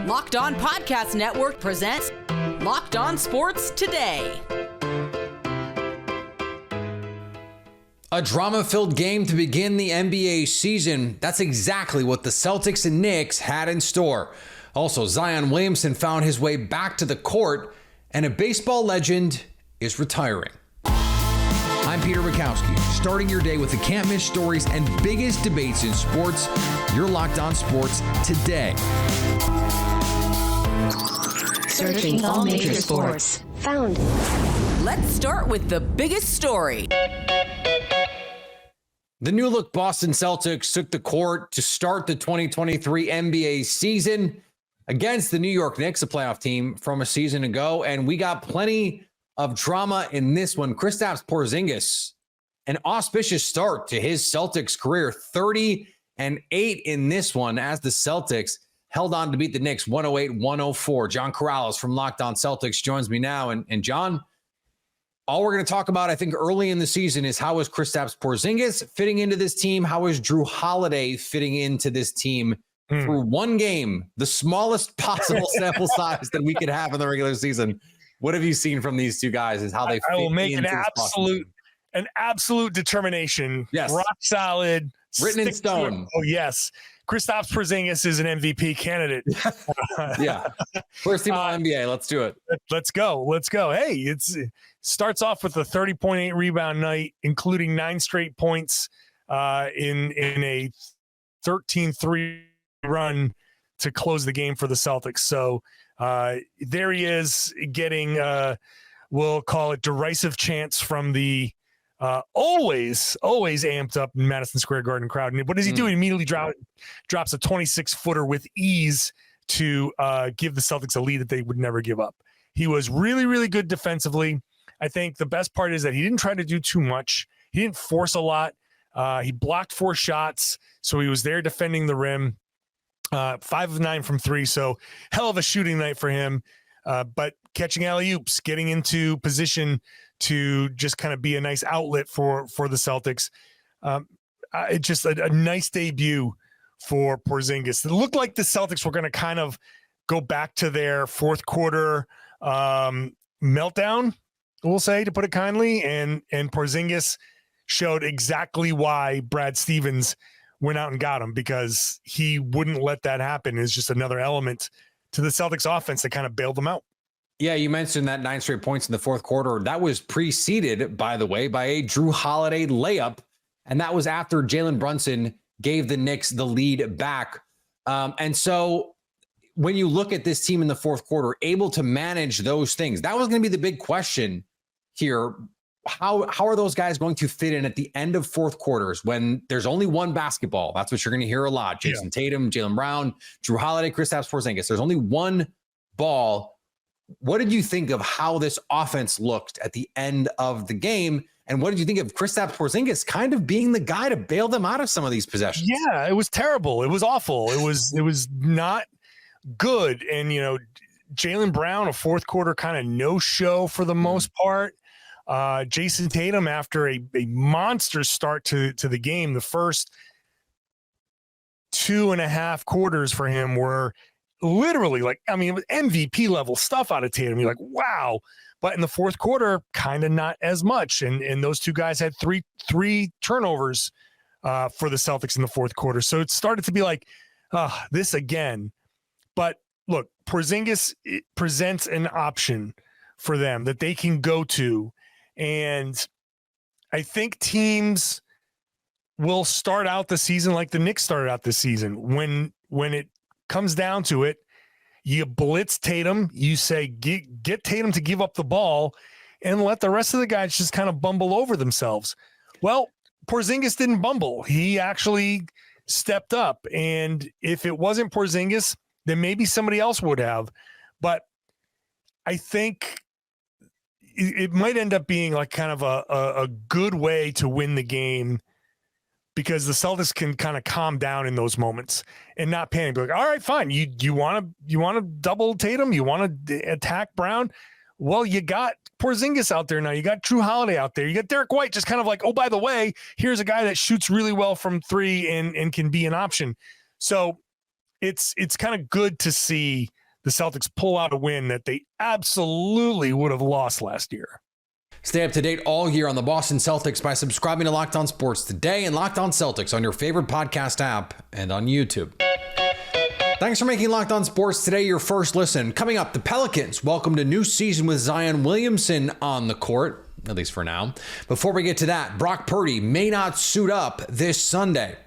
Locked On Podcast Network presents Locked On Sports Today. A drama-filled game to begin the NBA season. That's exactly what the Celtics and Knicks had in store. Also, Zion Williamson found his way back to the court, and a baseball legend is retiring. I'm Peter Bukowski, starting your day with the can't-miss stories and biggest debates in sports. You're Locked On Sports Today. Searching all major sports. Found. Let's start with the biggest story. The new-look Boston Celtics took the court to start the 2023 NBA season against the New York Knicks, a playoff team from a season ago, and we got plenty of drama in this one. Kristaps Porzingis, an auspicious start to his Celtics career, 30-8 in this one as the Celtics held on to beat the Knicks 108-104. John Corrales from Locked On Celtics joins me now, and John, all we're going to talk about, I think, early in the season is how is Kristaps Porzingis fitting into this team? How is Drew Holiday fitting into this team through one game, the smallest possible sample size that we could have in the regular season? What have you seen from these two guys is how they fit I will make into an absolute detemination. Yes. Rock solid. Written in stone. Oh, yes. Kristaps Porzingis is an MVP candidate. Yeah. First team all NBA. Let's do it. Let's go. Hey, it starts off with a 30.8 rebound night, including 9 straight points in a 13-3 run to close the game for the Celtics. So there he is getting, we'll call it derisive chants from the always amped up Madison Square Garden crowd. And what does he do? He immediately drops a 26-footer with ease to give the Celtics a lead that they would never give up. He was really, really good defensively. I think the best part is that he didn't try to do too much. He didn't force a lot. He blocked 4 shots, so he was there defending the rim. 5 of 9 from 3, so hell of a shooting night for him. But catching alley-oops, getting into position to just kind of be a nice outlet for the Celtics. It's just a nice debut for Porzingis. It looked like the Celtics were going to kind of go back to their fourth quarter meltdown, we'll say, to put it kindly, and Porzingis showed exactly why Brad Stevens went out and got him, because he wouldn't let that happen. It's just another element to the Celtics offense that kind of bailed them out. Yeah, you mentioned that 9 straight points in the fourth quarter. That was preceded, by the way, by a Drew Holiday layup, and that was after Jalen Brunson gave the Knicks the lead back. And so when you look at this team in the fourth quarter, able to manage those things, that was going to be the big question here. How are those guys going to fit in at the end of fourth quarters when there's only one basketball? That's what you're going to hear a lot. Jason Tatum, Jaylen Brown, Drew Holiday, Kristaps Porzingis. There's only one ball. What did you think of how this offense looked at the end of the game? And what did you think of Kristaps Porzingis kind of being the guy to bail them out of some of these possessions? Yeah, it was terrible. It was awful. It was not good. And, Jaylen Brown, a fourth quarter kind of no-show for the most part. Jason Tatum, after a monster start to the game, the first 2.5 quarters for him were literally MVP level stuff out of Tatum. You're like, wow. But in the fourth quarter, kind of not as much. And those two guys had three turnovers for the Celtics in the fourth quarter. So it started to be like, this again. But look, Porzingis presents an option for them that they can go to. And I think teams will start out the season like the Knicks started out this season. When it comes down to it, you blitz Tatum, you say, get Tatum to give up the ball and let the rest of the guys just kind of bumble over themselves. Well, Porzingis didn't bumble. He actually stepped up. And if it wasn't Porzingis, then maybe somebody else would have. But I think it might end up being like kind of a good way to win the game, because the Celtics can kind of calm down in those moments and not panic. Be like, all right, fine. You want to double Tatum? You want to attack Brown? Well, you got Porzingis out there now. You got Drew Holiday out there. You got Derek White, just kind of like, oh, by the way, here's a guy that shoots really well from 3 and can be an option. So it's kind of good to see the Celtics pull out a win that they absolutely would have lost last year. Stay up to date all year on the Boston Celtics by subscribing to Locked On Sports Today and Locked On Celtics on your favorite podcast app and on YouTube. Thanks for making Locked On Sports Today your first listen. Coming up, the Pelicans welcomed a new season with Zion Williamson on the court, at least for now. Before we get to that, Brock Purdy may not suit up this Sunday.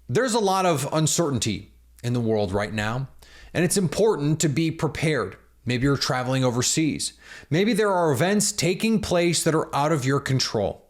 There's a lot of uncertainty in the world right now, and it's important to be prepared. Maybe you're traveling overseas. Maybe there are events taking place that are out of your control.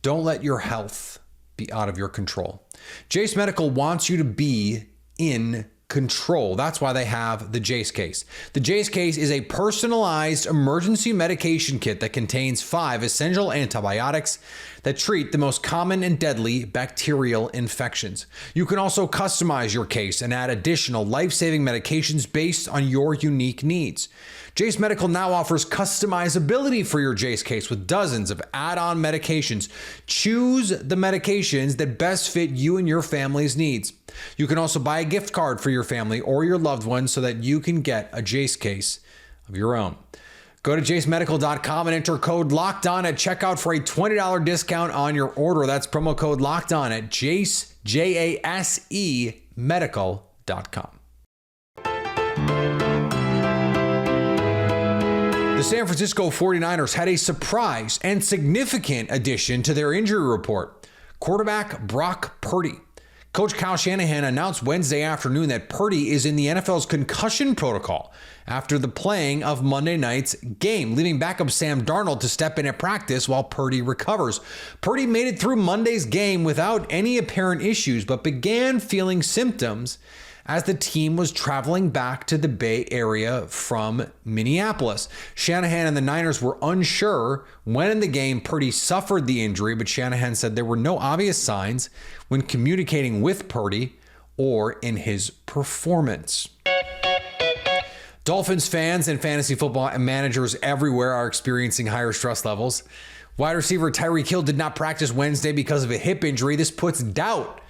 Don't let your health be out of your control. Jace Medical wants you to be in control. That's why they have the Jace case. The Jace case is a personalized emergency medication kit that contains 5 essential antibiotics that treat the most common and deadly bacterial infections. You can also customize your case and add additional life-saving medications based on your unique needs. Jace Medical now offers customizability for your Jace case with dozens of add-on medications. Choose the medications that best fit you and your family's needs. You can also buy a gift card for your family or your loved ones so that you can get a Jace case of your own. Go to jacemedical.com and enter code LOCKEDON at checkout for a $20 discount on your order. That's promo code LOCKEDON at Jace, J-A-S-E, medical.com. The San Francisco 49ers had a surprise and significant addition to their injury report. Quarterback Brock Purdy. Coach Kyle Shanahan announced Wednesday afternoon that Purdy is in the NFL's concussion protocol after the playing of Monday night's game, leaving backup Sam Darnold to step in at practice while Purdy recovers. Purdy made it through Monday's game without any apparent issues, but began feeling symptoms as the team was traveling back to the Bay Area from Minneapolis. Shanahan and the Niners were unsure when in the game Purdy suffered the injury, but Shanahan said there were no obvious signs when communicating with Purdy or in his performance. Dolphins fans and fantasy football managers everywhere are experiencing higher stress levels. Wide receiver Tyreek Hill did not practice Wednesday because of a hip injury. This puts doubt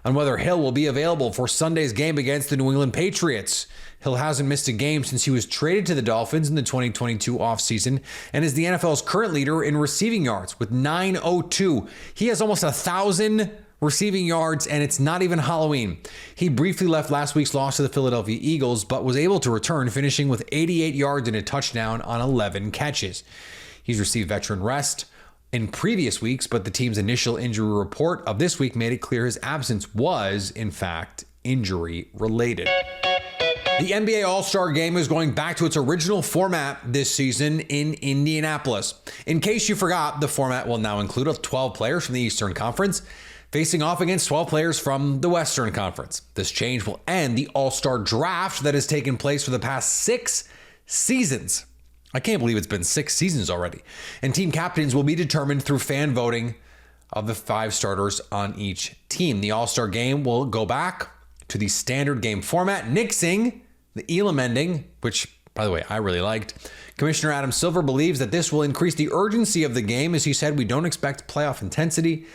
on whether Hill will be available for Sunday's game against the New England Patriots. Hill hasn't missed a game since he was traded to the Dolphins in the 2022 offseason and is the NFL's current leader in receiving yards with 902. He has almost 1,000 receiving yards, and it's not even Halloween. He briefly left last week's loss to the Philadelphia Eagles, but was able to return, finishing with 88 yards and a touchdown on 11 catches. He's received veteran rest in previous weeks, but the team's initial injury report of this week made it clear his absence was, in fact, injury related. The NBA All-Star Game is going back to its original format this season in Indianapolis. In case you forgot, the format will now include 12 players from the Eastern Conference facing off against 12 players from the Western Conference. This change will end the All-Star Draft that has taken place for the past 6 seasons. I can't believe it's been 6 seasons already. And team captains will be determined through fan voting of the 5 starters on each team. The All-Star Game will go back to the standard game format, nixing the Elam ending, which, by the way, I really liked. Commissioner Adam Silver believes that this will increase the urgency of the game. As he said, we don't expect playoff intensity,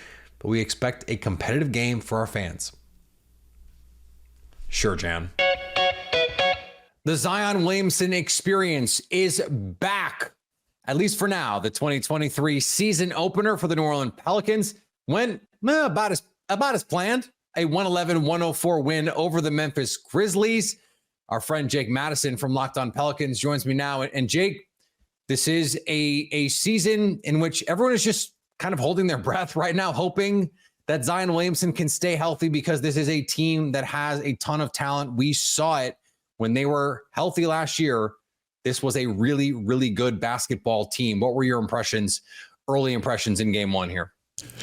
but we expect a competitive game for our fans. Sure, Jan. The Zion Williamson experience is back, at least for now. The 2023 season opener for the New Orleans Pelicans went about as planned. A 111-104 win over the Memphis Grizzlies. Our friend Jake Madison from Locked On Pelicans joins me now. And Jake, this is a season in which everyone is just kind of holding their breath right now, hoping that Zion Williamson can stay healthy, because this is a team that has a ton of talent. We saw it when they were healthy last year. This was a really, really good basketball team. What were your early impressions in game 1 here?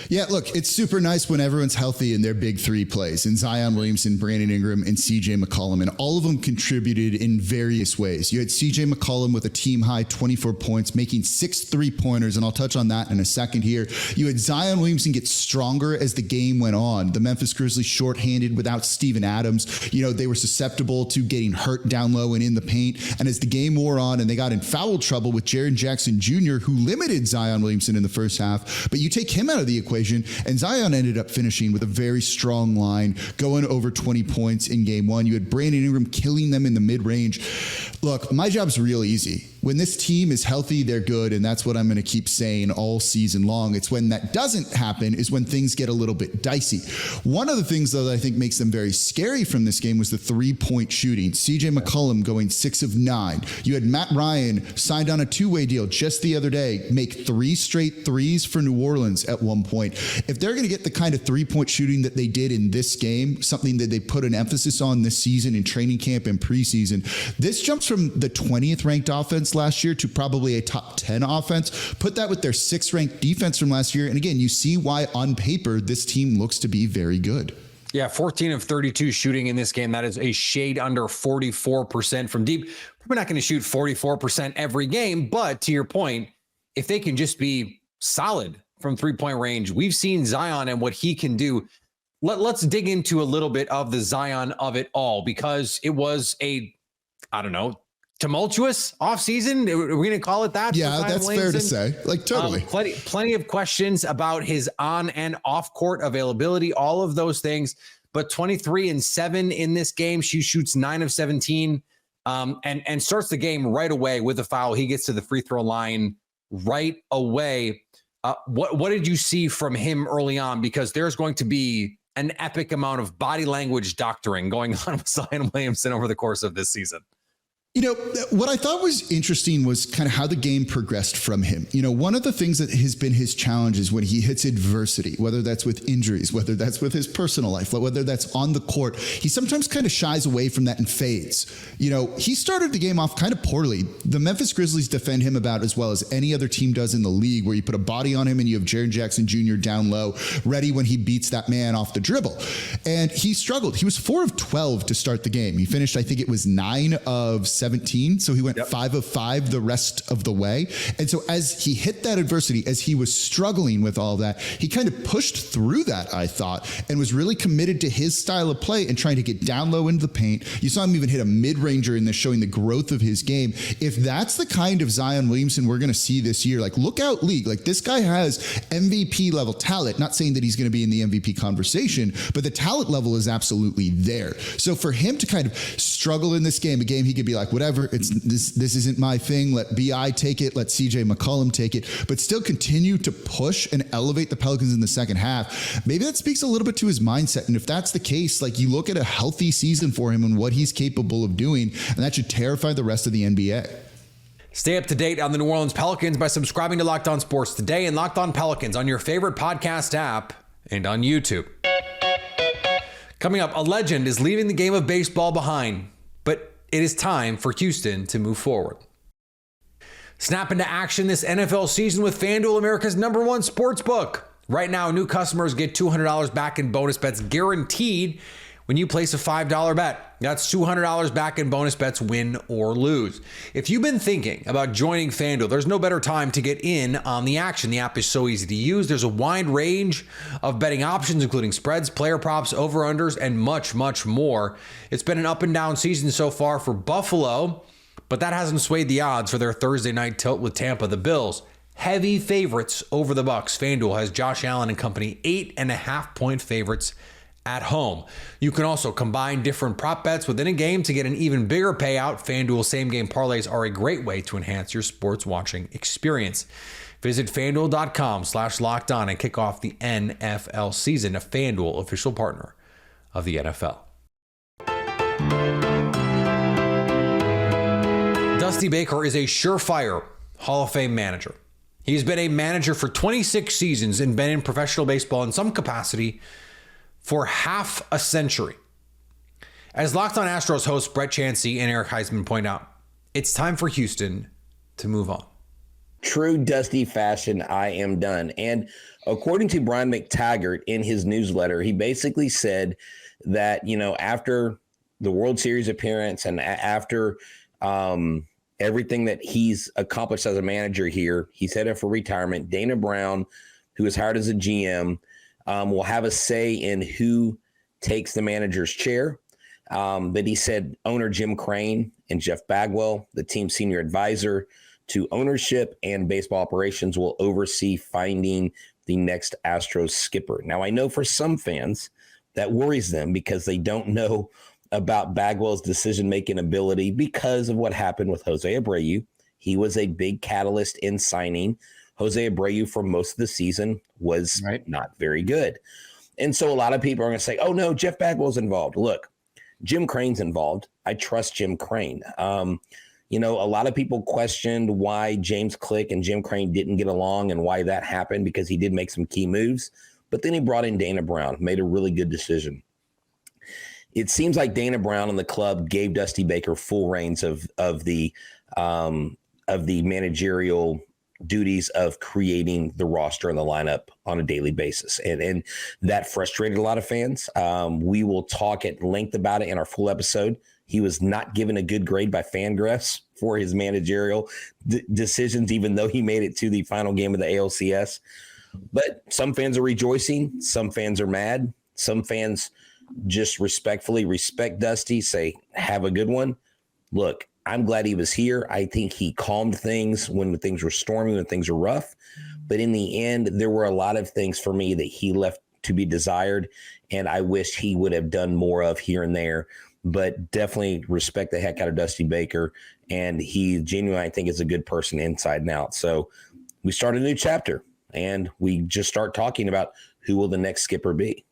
Yeah, look, it's super nice when everyone's healthy and their big 3 plays, and Zion Williamson, Brandon Ingram, and CJ McCollum, and all of them contributed in various ways. You had CJ McCollum with a team high 24 points, making 6 3-pointers, and I'll touch on that in a second here. You had Zion Williamson get stronger as the game went on. The Memphis Grizzlies shorthanded without Steven Adams. They were susceptible to getting hurt down low and in the paint, and as the game wore on and they got in foul trouble with Jaren Jackson Jr., who limited Zion Williamson in the first half, but you take him out of of the equation. And Zion ended up finishing with a very strong line, going over 20 points in game one. You had Brandon Ingram killing them in the mid-range. Look, my job's real easy. When this team is healthy, they're good, and that's what I'm going to keep saying all season long. It's when that doesn't happen is when things get a little bit dicey. One of the things, though, that I think makes them very scary from this game was the three-point shooting. CJ McCollum going 6 of 9. You had Matt Ryan signed on a two-way deal just the other day, make 3 straight threes for New Orleans at one point. If they're going to get the kind of three-point shooting that they did in this game, something that they put an emphasis on this season in training camp and preseason, this jumps from the 20th ranked offense last year to probably a top 10 offense. Put that with their 6th ranked defense from last year. And again, you see why on paper this team looks to be very good. Yeah, 14 of 32 shooting in this game. That is a shade under 44% from deep. Probably not going to shoot 44% every game, but to your point, if they can just be solid from three-point range, we've seen Zion and what he can do. Let's dig into a little bit of the Zion of it all, because it was tumultuous offseason. We're going to call it that. Yeah, that's fair to say. Like, totally. Plenty of questions about his on and off court availability, all of those things. But 23-7 in this game. She shoots 9 of 17 and starts the game right away with a foul. He gets to the free throw line right away. What did you see from him early on? Because there's going to be an epic amount of body language doctoring going on with Zion Williamson over the course of this season. You know, what I thought was interesting was kind of how the game progressed from him. You know, one of the things that has been his challenge is when he hits adversity, whether that's with injuries, whether that's with his personal life, whether that's on the court, he sometimes kind of shies away from that and fades. You know, he started the game off kind of poorly. The Memphis Grizzlies defend him about as well as any other team does in the league, where you put a body on him and you have Jaren Jackson Jr. down low, ready when he beats that man off the dribble. And he struggled. He was 4 of 12 to start the game. He finished, I think it was 9 of 17. So he went 5 of 5 the rest of the way. And so as he hit that adversity, as he was struggling with all that, he kind of pushed through that, I thought, and was really committed to his style of play and trying to get down low into the paint. You saw him even hit a mid-ranger in this, showing the growth of his game. If that's the kind of Zion Williamson we're going to see this year, like, look out, league. Like, this guy has MVP level talent. Not saying that he's going to be in the MVP conversation, but the talent level is absolutely there. So for him to kind of struggle in this game, a game he could be like, whatever, it's this isn't my thing. Let BI take it. Let CJ McCollum take it, but still continue to push and elevate the Pelicans in the second half. Maybe that speaks a little bit to his mindset. And if that's the case, like, you look at a healthy season for him and what he's capable of doing, and that should terrify the rest of the NBA. Stay up to date on the New Orleans Pelicans by subscribing to Locked On Sports Today and Locked On Pelicans on your favorite podcast app and on YouTube. Coming up, a legend is leaving the game of baseball behind, but it is time for Houston to move forward. Snap into action this NFL season with FanDuel, America's #1 sportsbook. Right now, new customers get $200 back in bonus bets guaranteed when you place a $5 bet. That's $200 back in bonus bets, win or lose. If you've been thinking about joining FanDuel, there's no better time to get in on the action. The app is so easy to use. There's a wide range of betting options, including spreads, player props, over-unders, and much, much more. It's been an up and down season so far for Buffalo, but that hasn't swayed the odds for their Thursday night tilt with Tampa. The Bills, heavy favorites over the Bucs. FanDuel has Josh Allen and company 8.5-point favorites at home. You can also combine different prop bets within a game to get an even bigger payout. FanDuel same-game parlays are a great way to enhance your sports watching experience. Visit FanDuel.com/lockedon and kick off the NFL season. A FanDuel official partner of the NFL. Dusty Baker is a surefire Hall of Fame manager. He's been a manager for 26 seasons and been in professional baseball in some capacity for half a century. As Locked On Astros hosts Brett Chansey and Eric Heisman point out, it's time for Houston to move on. True Dusty fashion, I am done. And according to Brian McTaggart in his newsletter, he basically said that, you know, after the World Series appearance and after everything that he's accomplished as a manager here, he's headed for retirement. Dana Brown, who was hired as a GM, will have a say in who takes the manager's chair. But he said owner Jim Crane and Jeff Bagwell, the team's senior advisor to ownership and baseball operations, will oversee finding the next Astros skipper. Now, I know for some fans that worries them because they don't know about Bagwell's decision-making ability because of what happened with Jose Abreu. He was a big catalyst in signing. Jose Abreu for most of the season was not very good. And so a lot of people are going to say, oh, no, Jeff Bagwell's involved. Look, Jim Crane's involved. I trust Jim Crane. A lot of people questioned why James Click and Jim Crane didn't get along and why that happened, because he did make some key moves. But then he brought in Dana Brown, made a really good decision. It seems like Dana Brown and the club gave Dusty Baker full reins of the managerial duties of creating the roster and the lineup on a daily basis. And that frustrated a lot of fans. We will talk at length about it in our full episode. He was not given a good grade by Fangraphs for his managerial decisions, even though he made it to the final game of the ALCS. But some fans are rejoicing. Some fans are mad. Some fans just respectfully respect Dusty, say, have a good one. Look, I'm glad he was here. I think he calmed things when things were stormy, when things were rough. But in the end, there were a lot of things for me that he left to be desired, and I wish he would have done more of here and there. But definitely respect the heck out of Dusty Baker, and he genuinely, I think, is a good person inside and out. So we start a new chapter, and we just start talking about who will the next skipper be.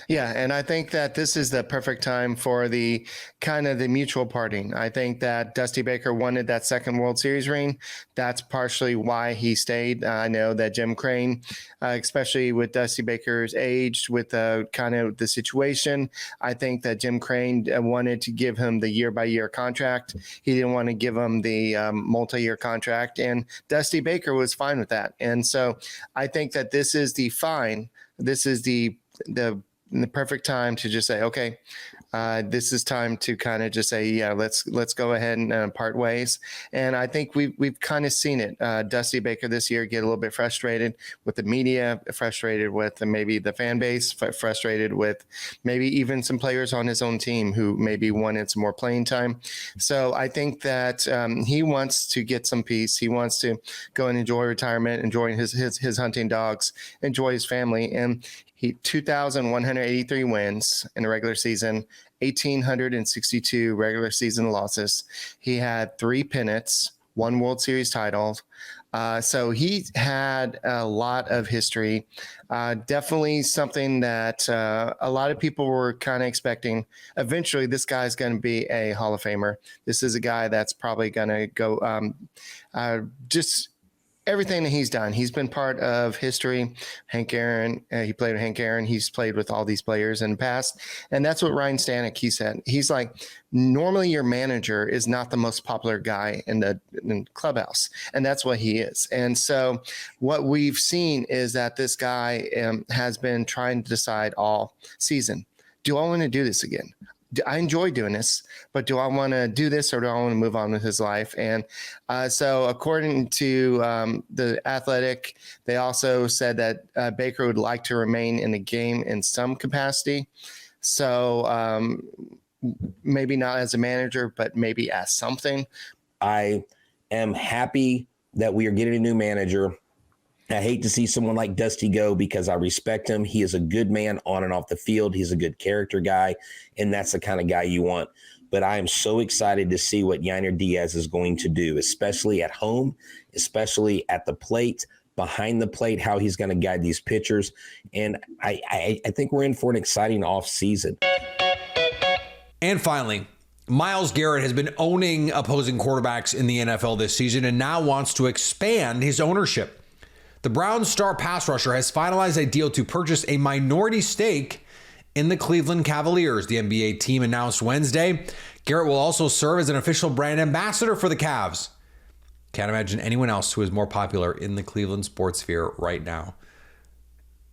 Yeah, and I think that this is the perfect time for the kind of the mutual parting. I think that Dusty Baker wanted that second World Series ring. That's partially why he stayed. I know that Jim Crane, especially with Dusty Baker's age, with kind of the situation, I think that Jim Crane wanted to give him the year-by-year contract. He didn't want to give him the multi-year contract, and Dusty Baker was fine with that. And so I think that this is the perfect time to just say, okay, this is time to kind of just say, yeah, let's go ahead and part ways. And I think we've kind of seen it. Dusty Baker this year get a little bit frustrated with the media, frustrated with maybe the fan base, frustrated with maybe even some players on his own team who maybe wanted some more playing time. So I think that he wants to get some peace. He wants to go and enjoy retirement, enjoy his hunting dogs, enjoy his family. And he 2,183 wins in the regular season, 1,862 regular season losses. He had 3 pennants, 1 World Series title. So he had a lot of history. Definitely something that a lot of people were kind of expecting. Eventually, this guy's going to be a Hall of Famer. This is a guy that's probably going to go just everything that he's done. He's been part of history. Hank Aaron, he played with Hank Aaron. He's played with all these players in the past. And that's what Ryan Stanek, he said. He's like, normally your manager is not the most popular guy in the clubhouse. And that's what he is. And so what we've seen is that this guy has been trying to decide all season, do I want to do this again? I enjoy doing this, but do I want to do this or do I want to move on with his life? And so according to the Athletic, they also said that Baker would like to remain in the game in some capacity. So maybe not as a manager, but maybe as something. I am happy that we are getting a new manager. I hate to see someone like Dusty go because I respect him. He is a good man on and off the field. He's a good character guy, and that's the kind of guy you want. But I am so excited to see what Yainer Diaz is going to do, especially at home, especially at the plate, behind the plate, how he's going to guide these pitchers. And I think we're in for an exciting offseason. And finally, Myles Garrett has been owning opposing quarterbacks in the NFL this season and now wants to expand his ownership. The Browns' star pass rusher has finalized a deal to purchase a minority stake in the Cleveland Cavaliers, the NBA team announced Wednesday. Garrett will also serve as an official brand ambassador for the Cavs. Can't imagine anyone else who is more popular in the Cleveland sports sphere right now.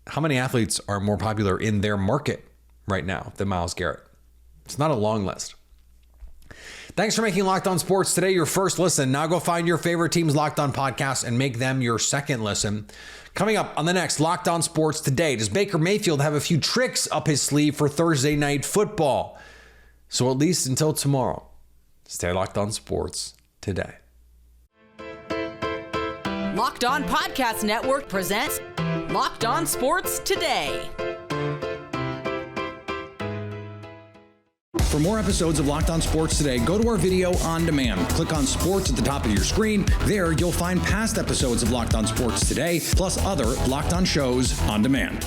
How many athletes are more popular in their market right now than Myles Garrett? It's not a long list. Thanks for making Locked On Sports today your first listen. Now go find your favorite team's Locked On podcast and make them your second listen. Coming up on the next Locked On Sports Today, does Baker Mayfield have a few tricks up his sleeve for Thursday night football? So at least until tomorrow, stay Locked On Sports today. Locked On Podcast Network presents Locked On Sports Today. For more episodes of Locked On Sports Today, go to our video on demand. Click on Sports at the top of your screen. There, you'll find past episodes of Locked On Sports Today, plus other Locked On shows on demand.